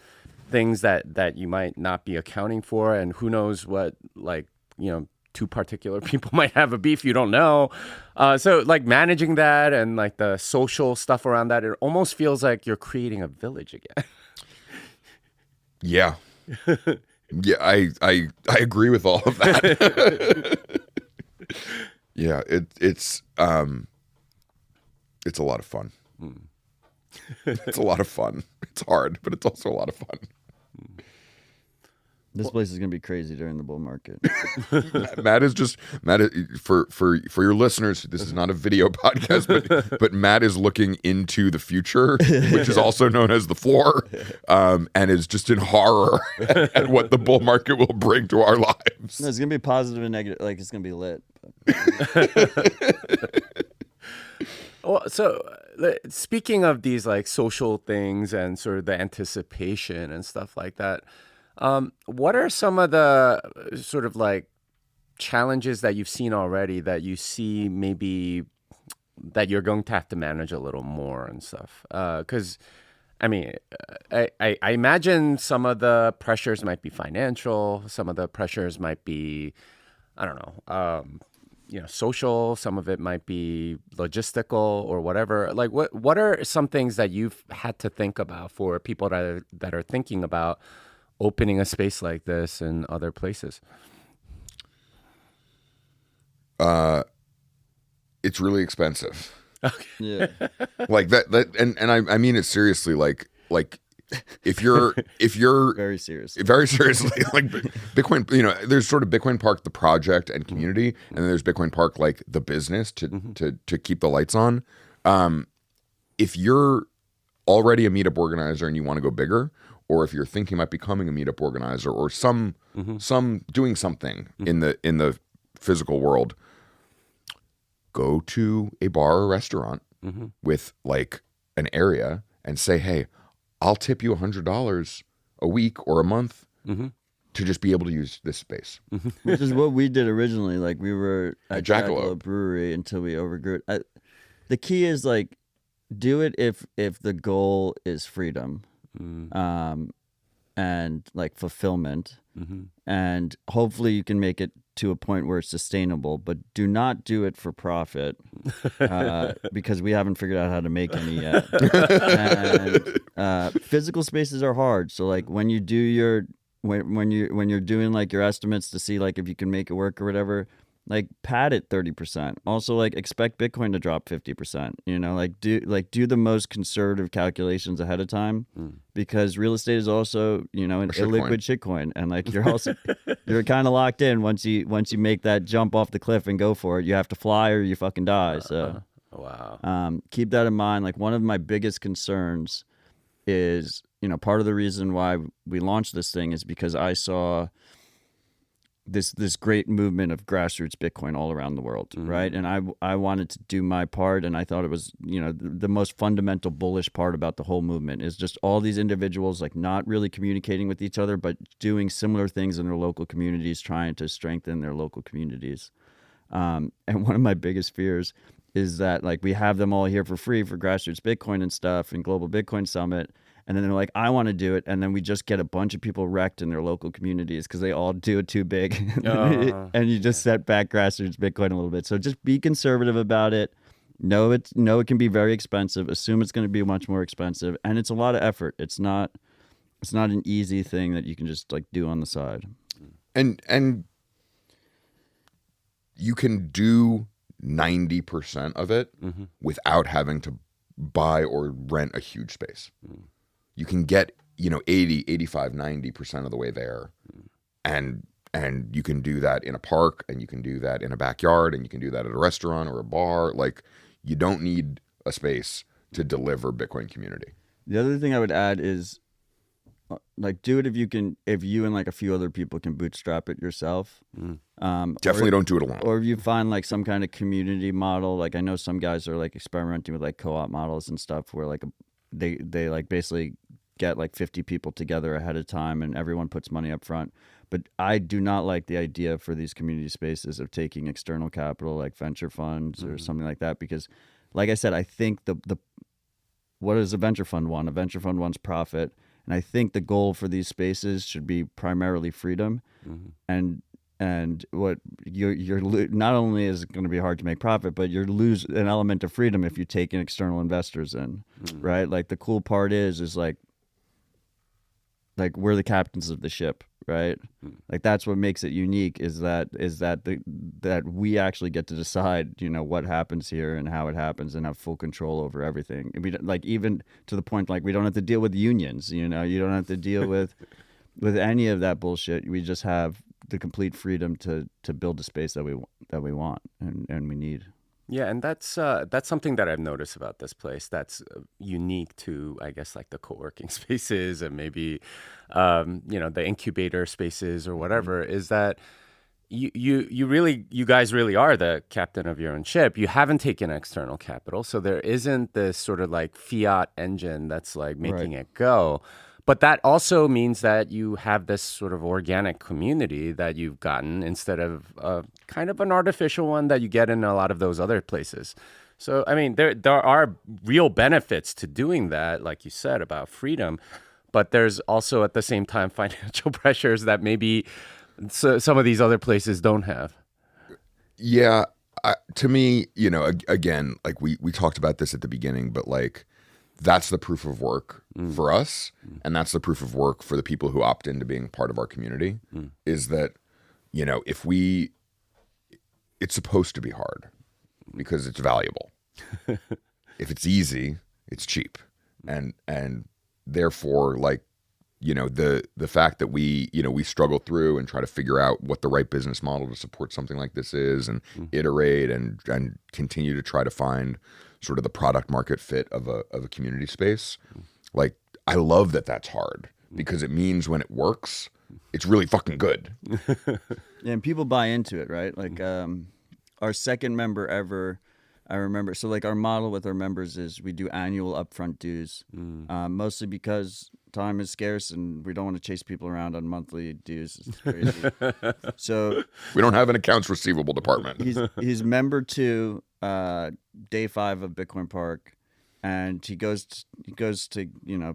things that you might not be accounting for, and who knows what, like, two particular people might have a beef, you don't know. So like managing that and like the social stuff around that, it almost feels like you're creating a village again. Yeah. Yeah, I agree with all of that. Yeah, it's a lot of fun. It's a lot of fun. It's hard, but it's also a lot of fun. This place is going to be crazy during the bull market. Matt is for your listeners, this is not a video podcast, but Matt is looking into the future, which is also known as the floor, and is just in horror at what the bull market will bring to our lives. No, it's going to be positive and negative. Like, it's going to be lit. Well, so speaking of these like social things and sort of the anticipation and stuff like that, what are some of the sort of like challenges that you've seen already that you see maybe that you're going to have to manage a little more and stuff? Because, I mean, I imagine some of the pressures might be financial. Some of the pressures might be, I don't know, social. Some of it might be logistical or whatever. Like, what are some things that you've had to think about for people that are thinking about opening a space like this in other places? It's really expensive. Okay. Yeah. Like that and I mean it seriously, like if you're Very seriously. like Bitcoin, there's sort of Bitcoin Park the project and community, and then there's Bitcoin Park like the business to keep the lights on. If you're already a meetup organizer and you want to go bigger, or if you're thinking about becoming a meetup organizer or some doing something in the physical world, go to a bar or restaurant with like an area and say, hey, I'll tip you $100 a week or a month to just be able to use this space. Which is what we did originally. Like, we were at Jackalope Brewery until we overgrew it. The key is, like, do it if the goal is freedom. And like fulfillment, and hopefully you can make it to a point where it's sustainable, but do not do it for profit, because we haven't figured out how to make any yet. And physical spaces are hard. So like when you do when you're doing like your estimates to see like if you can make it work or whatever, like pad it 30%. Also, like expect Bitcoin to drop 50%. Do the most conservative calculations ahead of time, because real estate is also an illiquid shitcoin, and like you're kind of locked in once you make that jump off the cliff and go for it. You have to fly or you fucking die. So Wow. Keep that in mind. Like, one of my biggest concerns is, part of the reason why we launched this thing is because I saw this great movement of grassroots Bitcoin all around the world, right? And I wanted to do my part, and I thought it was, the most fundamental bullish part about the whole movement is just all these individuals like not really communicating with each other, but doing similar things in their local communities, trying to strengthen their local communities. And one of my biggest fears is that like we have them all here for free for grassroots Bitcoin and stuff and Global Bitcoin Summit. And then they're like, I want to do it. And then we just get a bunch of people wrecked in their local communities because they all do it too big. And you just set back grassroots Bitcoin a little bit. So just be conservative about it. Know it can be very expensive. Assume it's going to be much more expensive. And it's a lot of effort. It's not an easy thing that you can just like do on the side. And you can do 90% of it without having to buy or rent a huge space. You can get, 80, 85, 90% of the way there. And you can do that in a park, and you can do that in a backyard, and you can do that at a restaurant or a bar. Like, you don't need a space to deliver Bitcoin community. The other thing I would add is like, do it if you and like a few other people can bootstrap it yourself. Definitely don't do it alone. Or if you find like some kind of community model, like I know some guys are like experimenting with like co-op models and stuff where like they like basically get like 50 people together ahead of time and everyone puts money up front. But I do not like the idea for these community spaces of taking external capital like venture funds or something like that, because like I said, I think the what does a venture fund want? A venture fund wants profit. And I think the goal for these spaces should be primarily freedom. And what you're not only is it going to be hard to make profit, but you lose an element of freedom if you take in external investors in, right? Like the cool part is like we're the captains of the ship, right? Like that's what makes it unique is that that we actually get to decide, what happens here and how it happens and have full control over everything. And we like even to the point like we don't have to deal with unions, you don't have to deal with any of that bullshit. We just have the complete freedom to build a space that we want and we need. Yeah, and that's something that I've noticed about this place that's unique to, I guess, like the co-working spaces and maybe, the incubator spaces or whatever, is that you guys really are the captain of your own ship. You haven't taken external capital, so there isn't this sort of like fiat engine that's like making it go. But that also means that you have this sort of organic community that you've gotten instead of kind of an artificial one that you get in a lot of those other places. So, I mean, there are real benefits to doing that, like you said, about freedom. But there's also at the same time financial pressures that maybe some of these other places don't have. Yeah. To me, again, like we talked about this at the beginning, but like, that's the proof of work for us. And that's the proof of work for the people who opt into being part of our community is that, it's supposed to be hard because it's valuable. If it's easy, it's cheap. And therefore, like, the fact that we struggle through and try to figure out what the right business model to support something like this is and iterate and continue to try to find sort of the product market fit of a community space. Like, I love that that's hard because it means when it works, it's really fucking good. Yeah, and people buy into it, right? Like our second member ever, I remember. So like our model with our members is we do annual upfront dues, mostly because time is scarce and we don't want to chase people around on monthly dues. It's crazy. So we don't have an accounts receivable department. He's member 2, day 5 of Bitcoin Park, and he goes to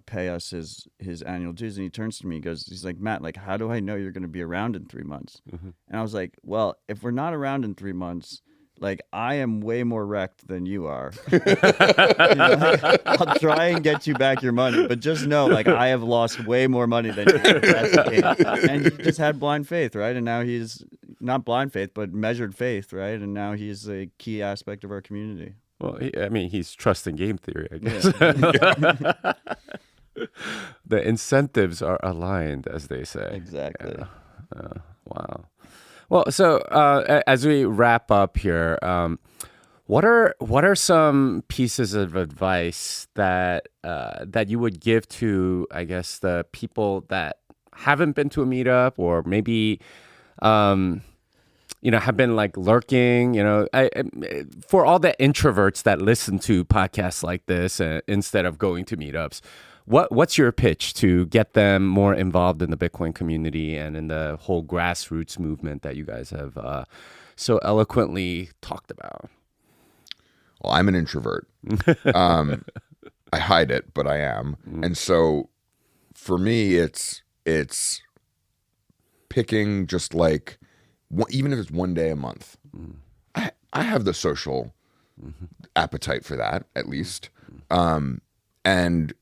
pay us his annual dues, and he turns to me, he's like, Matt, like, how do I know you're going to be around in 3 months? And I was like, well, if we're not around in 3 months, like, I am way more wrecked than you are. I'll try and get you back your money, but just know, like, I have lost way more money than you. That's the case. And he just had blind faith, right? And now he's not blind faith, but measured faith, right? And now he's a key aspect of our community. Well, he's trusting game theory, I guess. Yeah. The incentives are aligned, as they say. Exactly. Wow. Well, so as we wrap up here, What are some pieces of advice that that you would give to, I guess, the people that haven't been to a meetup, or maybe have been like lurking, for all the introverts that listen to podcasts like this instead of going to meetups, what's your pitch to get them more involved in the Bitcoin community and in the whole grassroots movement that you guys have so eloquently talked about? Well, I'm an introvert. I hide it, but I am. And so for me, it's picking just like, even if it's one day a month. I have the social appetite for that, at least. And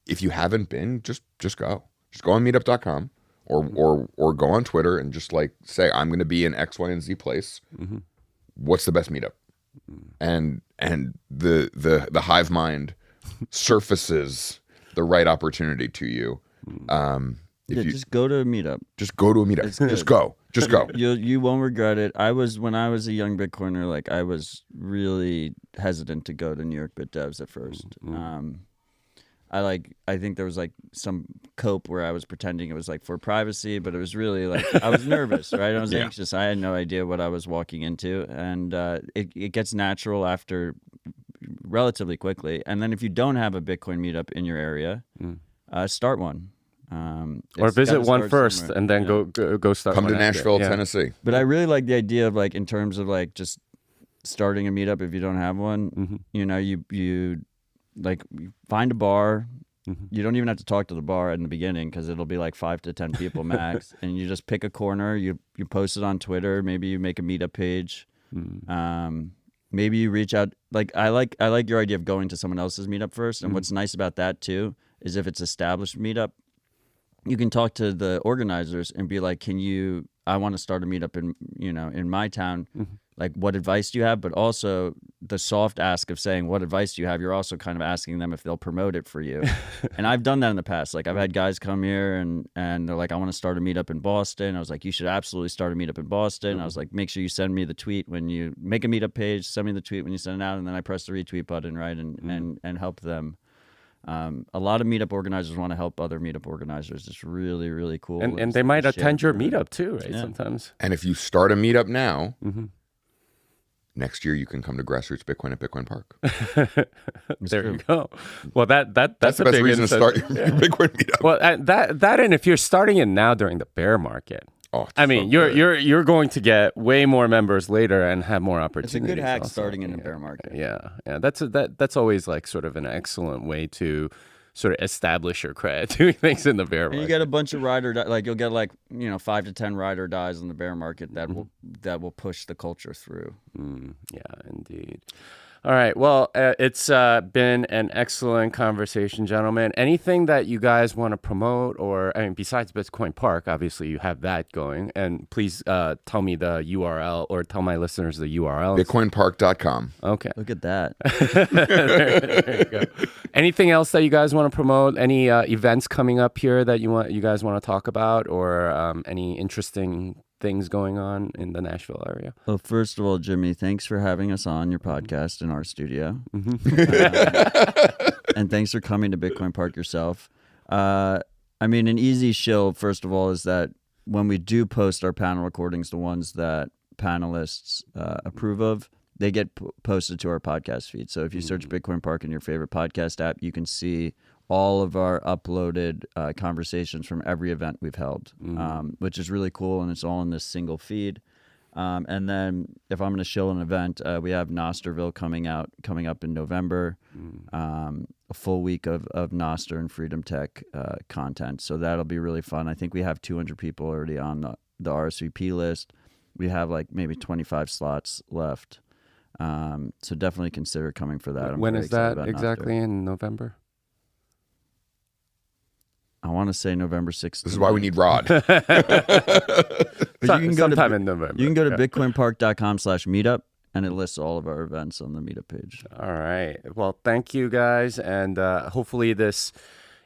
if you haven't been, just go. Just go on meetup.com or go on Twitter and just like say, I'm going to be in X, Y, and Z place. What's the best meetup? And the hive mind surfaces the right opportunity to you. Just go to a meetup. Just go to a meetup. Just go. Just go. You won't regret it. When I was a young Bitcoiner, like I was really hesitant to go to New York BitDevs at first. I think there was like some cope where I was pretending it was like for privacy, but it was really like I was nervous, right? I was anxious. I had no idea what I was walking into, and it gets natural after relatively quickly. And then if you don't have a Bitcoin meetup in your area, start one. Or visit one first somewhere. And then go start. Come to Nashville, Tennessee. But I really like the idea of like in terms of like just starting a meetup if you don't have one. You like find a bar. You don't even have to talk to the bar in the beginning because it'll be like 5 to 10 people max, and you just pick a corner. You post it on Twitter. Maybe you make a meetup page. Maybe you reach out. Like I like your idea of going to someone else's meetup first. And what's nice about that too is if it's established meetup, you can talk to the organizers and be like, I want to start a meetup in my town. Like, what advice do you have? But also the soft ask of saying, what advice do you have? You're also kind of asking them if they'll promote it for you. And I've done that in the past. Like I've had guys come here and they're like, I want to start a meetup in Boston. I was like, you should absolutely start a meetup in Boston. I was like, make sure you send me the tweet when you make a meetup page, send me the tweet when you send it out. And then I press the retweet button, right? And help them. A lot of meetup organizers want to help other meetup organizers. It's really, really cool. And they might attend your meetup too, right? Yeah. Sometimes. And if you start a meetup now, next year you can come to Grassroots Bitcoin at Bitcoin Park. There you go. Well, that's the best reason to start your Bitcoin meetup. Well, that and if you're starting it now during the bear market, I mean, you're going to get way more members later and have more opportunities. It's a good hack also. starting in a bear market. Yeah. That's always like sort of an excellent way to sort of establish your cred doing things in the bear market. And you get a bunch of you'll get like 5 to 10 ride or dies in the bear market that will push the culture through. Yeah, indeed. All right. Well, it's been an excellent conversation, gentlemen. Anything that you guys want to promote, or besides Bitcoin Park, obviously you have that going, and please tell me the URL, or tell my listeners the URL. BitcoinPark.com. Okay. Look at that. there you go. Anything else that you guys want to promote? Any events coming up here that you guys want to talk about, or any interesting things going on in the Nashville area? Well, first of all, Jimmy, thanks for having us on your podcast in our studio. And thanks for coming to Bitcoin Park yourself. An easy shill, first of all, is that when we do post our panel recordings, the ones that panelists approve of, they get posted to our podcast feed. So if you search Bitcoin Park in your favorite podcast app, you can see all of our uploaded conversations from every event we've held, which is really cool, and it's all in this single feed. And then if I'm going to shill an event, we have Nostrville coming up in November, a full week of Nostr and Freedom Tech content. So that'll be really fun. I think we have 200 people already on the RSVP list. We have like maybe 25 slots left. So definitely consider coming for that. When is that exactly Nostr. in November? I want to say November 6th. This is why we need Rod. But you can go sometime in November. You can go to bitcoinpark.com/meetup, and it lists all of our events on the meetup page. All right. Well, thank you guys, and hopefully this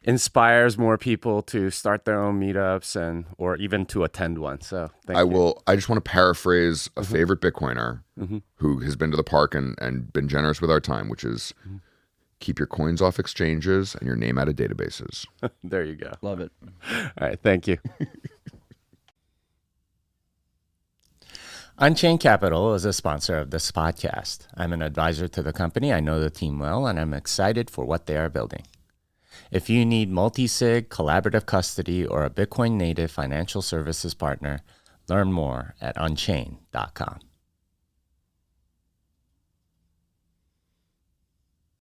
inspires more people to start their own meetups and or even to attend one. So thank you. I just want to paraphrase a favorite Bitcoiner who has been to the park and been generous with our time, which is keep your coins off exchanges and your name out of databases. There you go. Love it. All right. Thank you. Unchained Capital is a sponsor of this podcast. I'm an advisor to the company. I know the team well, and I'm excited for what they are building. If you need multi-sig, collaborative custody, or a Bitcoin native financial services partner, learn more at unchained.com.